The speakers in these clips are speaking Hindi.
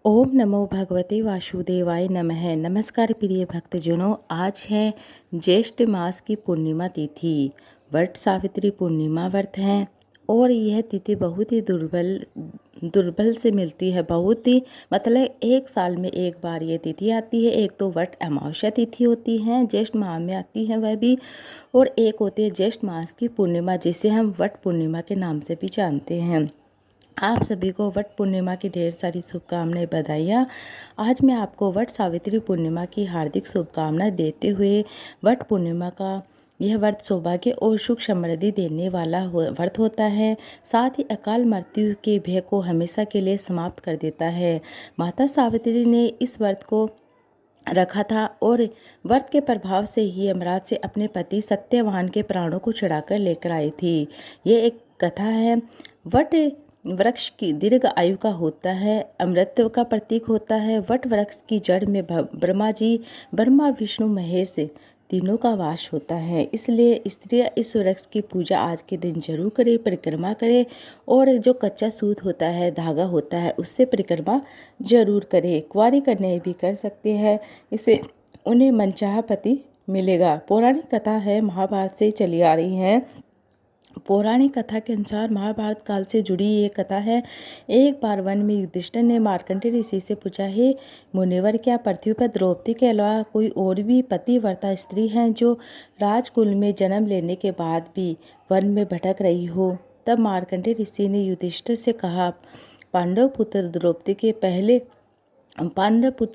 ओम नमो भगवते वासुदेवाय नमः। नमस्कार प्रिय भक्तजनों, आज है ज्येष्ठ मास की पूर्णिमा तिथि। वट सावित्री पूर्णिमा व्रत है और यह तिथि बहुत ही दुर्बल से मिलती है। बहुत ही मतलब एक साल में एक बार ये तिथि आती है। एक तो वट अमावस्या तिथि होती है, ज्येष्ठ माह में आती है वह भी, और एक होती है ज्येष्ठ मास की पूर्णिमा, जिसे हम वट पूर्णिमा के नाम से भी जानते हैं। आप सभी को वट पूर्णिमा की ढेर सारी शुभकामनाएं, बधाइयाँ। आज मैं आपको वट सावित्री पूर्णिमा की हार्दिक शुभकामनाएं देते हुए, वट पूर्णिमा का यह व्रत सौभाग्य और सुख समृद्धि देने वाला व्रत होता है। साथ ही अकाल मृत्यु के भय को हमेशा के लिए समाप्त कर देता है। माता सावित्री ने इस व्रत को रखा था और व्रत के प्रभाव से ही यमराज से अपने पति सत्यवान के प्राणों को छुड़ाकर लेकर आई थी। ये एक कथा है। वट वृक्ष की दीर्घ आयु का होता है, अमृत का प्रतीक होता है। वट वृक्ष की जड़ में ब्रह्मा विष्णु महेश तीनों का वास होता है। इसलिए स्त्रियां इस वृक्ष की पूजा आज के दिन जरूर करें, परिक्रमा करें, और जो कच्चा सूत होता है, धागा होता है, उससे परिक्रमा जरूर करें। कुंवारी कन्याएं भी कर सकते हैं, इससे उन्हें मनचाहा पति मिलेगा। पौराणिक कथा है, महाभारत से चली आ रही है। पौराणिक कथा के अनुसार महाभारत काल से जुड़ी ये कथा है। एक बार वन में युधिष्ठिर ने मार्कंडेय ऋषि से पूछा, हे मुनिवर, क्या पृथ्वी पर द्रौपदी के अलावा कोई और भी पतिव्रता स्त्री हैं जो राजकुल में जन्म लेने के बाद भी वन में भटक रही हो? तब मार्कंडेय ऋषि ने युधिष्ठिर से कहा, पांडव पुत्र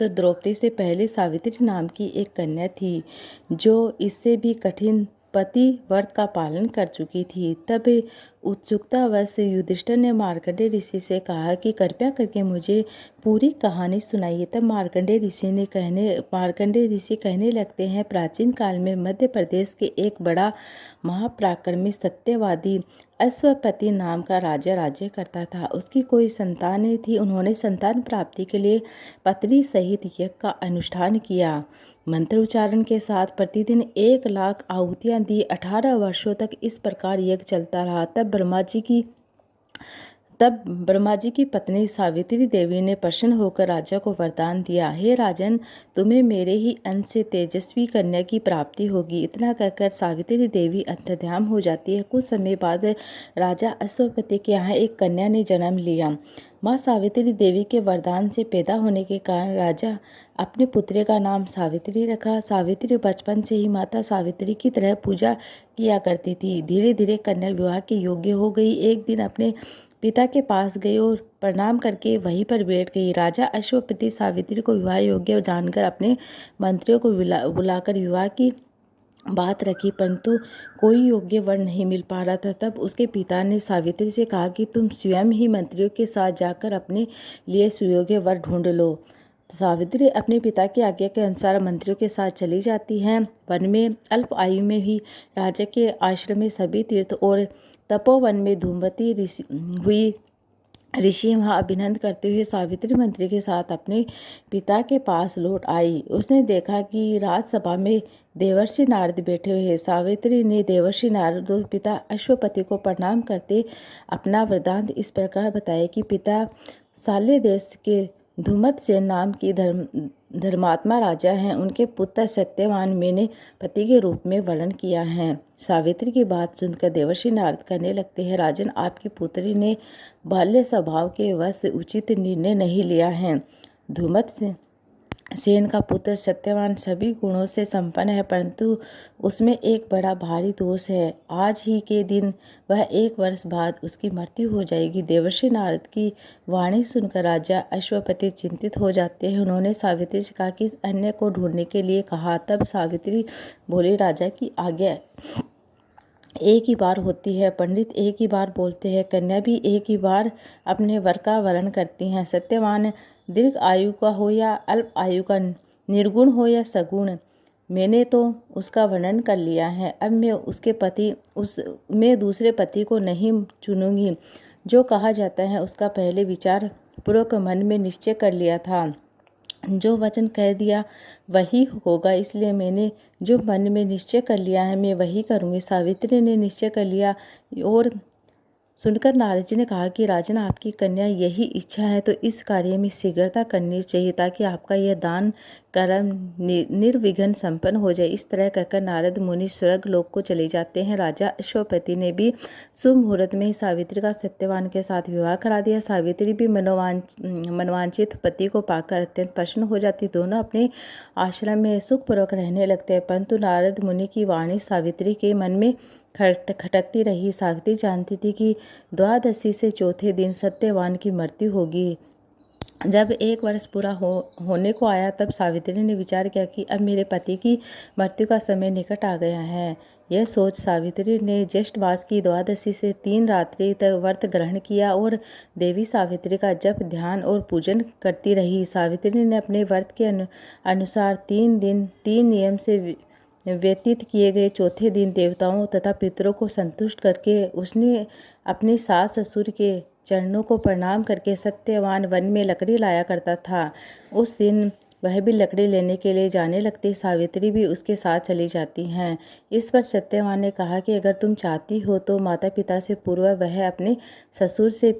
द्रौपदी से पहले सावित्री नाम की एक कन्या थी, जो इससे भी कठिन पति व्रत का पालन कर चुकी थी। तब उत्सुकतावश युधिष्ठिर ने मार्कंडेय ऋषि से कहा कि कृपया करके मुझे पूरी कहानी सुनाइए। तब मार्कंडेय ऋषि कहने लगते हैं, प्राचीन काल में मध्य प्रदेश के एक बड़ा महापराक्रमी सत्यवादी अश्वपति नाम का राजा राज्य करता था। उसकी कोई संतान नहीं थी। उन्होंने संतान प्राप्ति के लिए पत्नी सहित यज्ञ का अनुष्ठान किया। मंत्र उच्चारण के साथ प्रतिदिन 1,00,000 आहुतियां दी। 18 वर्षों तक इस प्रकार यज्ञ चलता रहा। तब ब्रह्मा जी की पत्नी सावित्री देवी ने प्रसन्न होकर राजा को वरदान दिया, हे राजन, तुम्हें मेरे ही अंश से तेजस्वी कन्या की प्राप्ति होगी। इतना कहकर सावित्री देवी अंतर्ध्यान हो जाती है। कुछ समय बाद राजा अश्वपति के यहाँ एक कन्या ने जन्म लिया। माँ सावित्री देवी के वरदान से पैदा होने के कारण राजा अपने पुत्री का नाम सावित्री रखा। सावित्री बचपन से ही माता सावित्री की तरह पूजा किया करती थी। धीरे धीरे कन्या विवाह के योग्य हो गई। एक दिन अपने पिता के पास गई और प्रणाम करके वहीं पर बैठ गई। राजा अश्वपति सावित्री को विवाह योग्य जानकर अपने मंत्रियों को बुलाकर विवाह की बात रखी, परंतु कोई योग्य वर नहीं मिल पा रहा था। तब उसके पिता ने सावित्री से कहा कि तुम स्वयं ही मंत्रियों के साथ जाकर अपने लिए सुयोग्य वर ढूंढ लो। सावित्री अपने पिता की आज्ञा के अनुसार मंत्रियों के साथ चली जाती है। वन में अल्प आयु में ही राजा के आश्रम में सभी तीर्थ और तपोवन में धूमवती ऋषि वहाँ अभिनंदन करते हुए सावित्री मंत्री के साथ अपने पिता के पास लौट आई। उसने देखा कि राजसभा में देवर्षि नारद बैठे हुए हैं। सावित्री ने देवर्षि नारद और पिता अश्वपति को प्रणाम करते अपना वृत्तांत इस प्रकार बताया कि पिता साल्य देश के धूमत्सेन नाम की धर्मात्मा राजा हैं। उनके पुत्र सत्यवान मैंने पति के रूप में वर्णन किया है। सावित्री की बात सुनकर देवर्षि नारद कहने लगते हैं, राजन, आपकी पुत्री ने बाल्य स्वभाव के वश उचित निर्णय नहीं लिया है। धूमत्सेन का पुत्र सत्यवान सभी गुणों से संपन्न है, परंतु उसमें एक बड़ा भारी दोष है। आज ही के दिन वह 1 वर्ष बाद उसकी मृत्यु हो जाएगी। देवर्षि नारद की वाणी सुनकर राजा अश्वपति चिंतित हो जाते हैं। उन्होंने सावित्री से कहा कि अन्य को ढूंढने के लिए कहा। तब सावित्री बोली, राजा की आज्ञा एक ही बार होती है, पंडित एक ही बार बोलते हैं, कन्या भी एक ही बार अपने वर का वर्ण करती हैं। सत्यवान दीर्घ आयु का हो या अल्प आयु का, निर्गुण हो या सगुण, मैंने तो उसका वर्णन कर लिया है। अब मैं दूसरे पति को नहीं चुनूंगी। जो कहा जाता है उसका पहले विचार पूर्वक मन में निश्चय कर लिया था। जो वचन कह दिया वही होगा, इसलिए मैंने जो मन में निश्चय कर लिया है मैं वही करूँगी। सावित्री ने निश्चय कर लिया और सुनकर नारद जी ने कहा कि राजन, आपकी कन्या यही इच्छा है तो इस कार्य में शीघ्रता करनी चाहिए ताकि आपका यह दान कर्म निर्विघ्न संपन्न हो जाए। इस तरह कहकर नारद मुनि स्वर्ग लोक को चले जाते हैं। राजा अश्वपति ने भी शुभ मुहूर्त में ही सावित्री का सत्यवान के साथ विवाह करा दिया। सावित्री भी मनवांछित पति को पाकर अत्यंत प्रसन्न हो जाती। दोनों अपने आश्रम में सुखपूर्वक रहने लगते हैं। परंतु नारद मुनि की वाणी सावित्री के मन में खटकती रही। सावित्री जानती थी कि द्वादशी से चौथे दिन सत्यवान की मृत्यु होगी। जब 1 वर्ष पूरा होने को आया तब सावित्री ने विचार किया कि अब मेरे पति की मृत्यु का समय निकट आ गया है। यह सोच सावित्री ने ज्येष्ठ मास की द्वादशी से 3 रात्रि तक व्रत ग्रहण किया और देवी सावित्री का जप ध्यान और पूजन करती रही। सावित्री ने अपने व्रत के अनुसार 3 दिन 3 नियम से व्यतीत किए गए। चौथे दिन देवताओं तथा पितरों को संतुष्ट करके उसने अपने सास ससुर के चरणों को प्रणाम करके सत्यवान वन में लकड़ी लाया करता था। उस दिन वह भी लकड़ी लेने के लिए जाने लगती। सावित्री भी उसके साथ चली जाती हैं। इस पर सत्यवान ने कहा कि अगर तुम चाहती हो तो माता पिता से पूर्व वह अपने ससुर से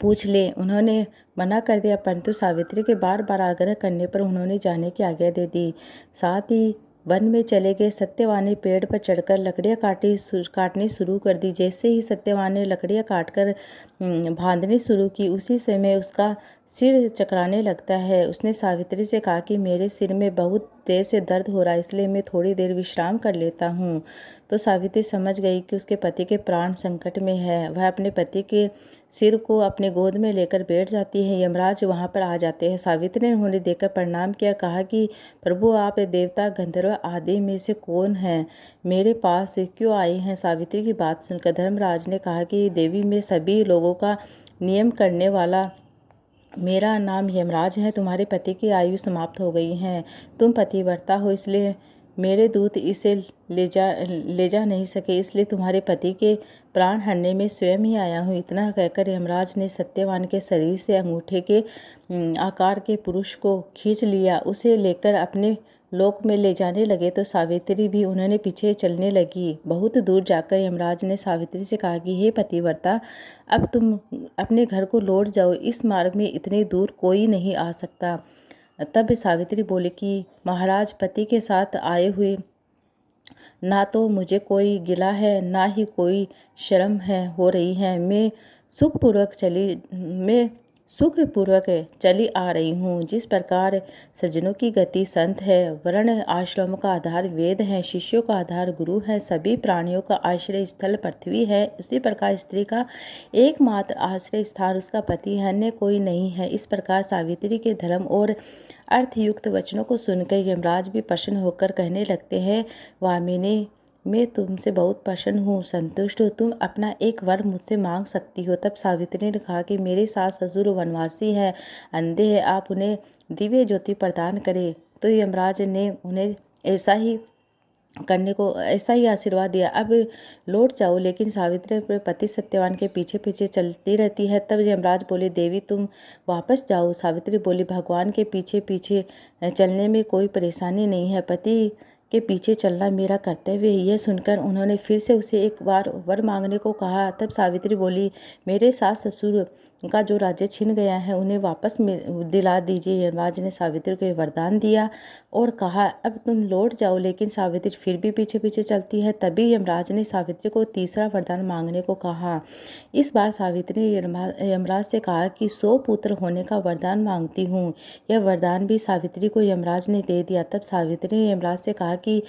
पूछ ले। उन्होंने मना कर दिया, परंतु सावित्री के बार बार आग्रह करने पर उन्होंने जाने की आज्ञा दे दी। साथ ही वन में चले गए। सत्यवान ने पेड़ पर चढ़कर लकड़ियाँ काटनी शुरू कर दी। जैसे ही सत्यवान ने लकड़ियाँ काटकर बांधनी शुरू की, उसी समय उसका सिर चकराने लगता है। उसने सावित्री से कहा कि मेरे सिर में बहुत देर से दर्द हो रहा है, इसलिए मैं थोड़ी देर विश्राम कर लेता हूँ। तो सावित्री समझ गई कि उसके पति के प्राण संकट में है। वह अपने पति के सिर को अपने गोद में लेकर बैठ जाती है। यमराज वहाँ पर आ जाते हैं। सावित्री ने उन्हें देखकर प्रणाम किया, कहा कि प्रभु, आप देवता गंधर्व आदि में से कौन हैं? मेरे पास क्यों आए हैं? सावित्री की बात सुनकर धर्मराज ने कहा कि देवी, मैं सभी लोगों का नियम करने वाला मेरा नाम यमराज है। तुम्हारे पति की आयु समाप्त हो गई है। तुम पतिव्रता हो, इसलिए मेरे दूत इसे ले जा नहीं सके, इसलिए तुम्हारे पति के प्राण हरने में स्वयं ही आया हूँ। इतना कहकर यमराज ने सत्यवान के शरीर से अंगूठे के आकार के पुरुष को खींच लिया। उसे लेकर अपने लोक में ले जाने लगे तो सावित्री भी उन्होंने पीछे चलने लगी। बहुत दूर जाकर यमराज ने सावित्री से कहा कि हे पतिव्रता, अब तुम अपने घर को लौट जाओ। इस मार्ग में इतनी दूर कोई नहीं आ सकता। तब सावित्री बोली कि महाराज, पति के साथ आए हुए ना तो मुझे कोई गिला है, ना ही कोई शर्म हो रही है। मैं सुखपूर्वक चली आ रही हूँ। जिस प्रकार सज्जनों की गति संत है, वर्ण आश्रम का आधार वेद है, शिष्यों का आधार गुरु है, सभी प्राणियों का आश्रय स्थल पृथ्वी है, उसी प्रकार स्त्री का एकमात्र आश्रय स्थान उसका पति है, अन्य कोई नहीं है। इस प्रकार सावित्री के धर्म और अर्थयुक्त वचनों को सुनकर यमराज भी प्रसन्न होकर कहने लगते हैं, वामिनी, मैं तुमसे बहुत प्रसन्न हूँ, संतुष्ट हूँ। तुम अपना एक वर मुझसे मांग सकती हो। तब सावित्री ने कहा कि मेरे सास ससुर वनवासी हैं, अंधे हैं, आप उन्हें दिव्य ज्योति प्रदान करें। तो यमराज ने उन्हें ऐसा ही आशीर्वाद दिया। अब लौट जाओ। लेकिन सावित्री अपने पति सत्यवान के पीछे पीछे चलती रहती है। तब यमराज बोले, देवी, तुम वापस जाओ। सावित्री बोली, भगवान के पीछे पीछे चलने में कोई परेशानी नहीं है, पति के पीछे चलना मेरा कर्तव्य है। यह सुनकर उन्होंने फिर से उसे एक बार वर मांगने को कहा। तब सावित्री बोली, मेरे सास ससुर का जो राज्य छिन गया है उन्हें वापस दिला दीजिए। यमराज ने सावित्री को वरदान दिया और कहा, अब तुम लौट जाओ। लेकिन सावित्री फिर भी पीछे पीछे चलती है। तभी यमराज ने सावित्री को तीसरा वरदान मांगने को कहा। इस बार सावित्री ने यमराज से कहा कि 100 पुत्र होने का वरदान मांगती हूँ। यह वरदान भी सावित्री को यमराज ने दे दिया। तब सावित्री ने यमराज से कहा कि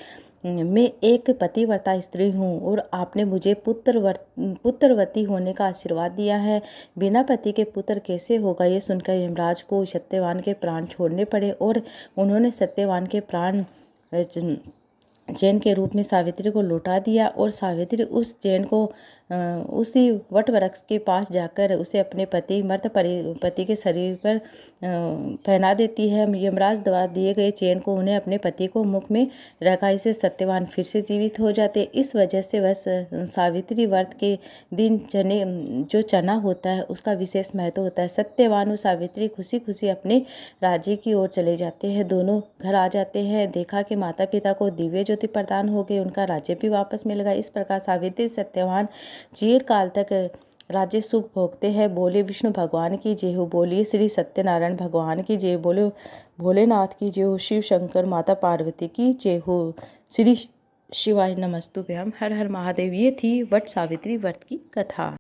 मैं एक पतिव्रता स्त्री हूँ और आपने मुझे पुत्रवती होने का आशीर्वाद दिया है। बिना पति के पुत्र कैसे होगा? ये सुनकर यमराज को सत्यवान के प्राण छोड़ने पड़े और उन्होंने सत्यवान के प्राण चैन के रूप में सावित्री को लौटा दिया। और सावित्री उस चैन को उसी वट वृक्ष के पास जाकर उसे अपने मृत पति के शरीर पर पहना देती है। यमराज द्वारा दिए गए चैन को उन्हें अपने पति को मुख में रखा। इससे सत्यवान फिर से जीवित हो जाते। इस वजह से वह सावित्री व्रत के दिन चना होता है उसका विशेष महत्व होता है। सत्यवान और सावित्री खुशी खुशी अपने राज्य की ओर चले जाते हैं। दोनों घर आ जाते हैं। देखा कि माता पिता को दिव्य ज्योति प्रदान हो गई, उनका राज्य भी वापस मिल गया। इस प्रकार सावित्री सत्यवान चिरकाल तक राज्य सुख भोगते हैं। बोले विष्णु भगवान की जय हो, बोलिए श्री सत्यनारायण भगवान की जय, बोले भोलेनाथ की जय हो, शिव शंकर माता पार्वती की जय हो, श्री शिवाय नमस्तुभ्यम, हर हर महादेव। ये थी वट सावित्री व्रत की कथा।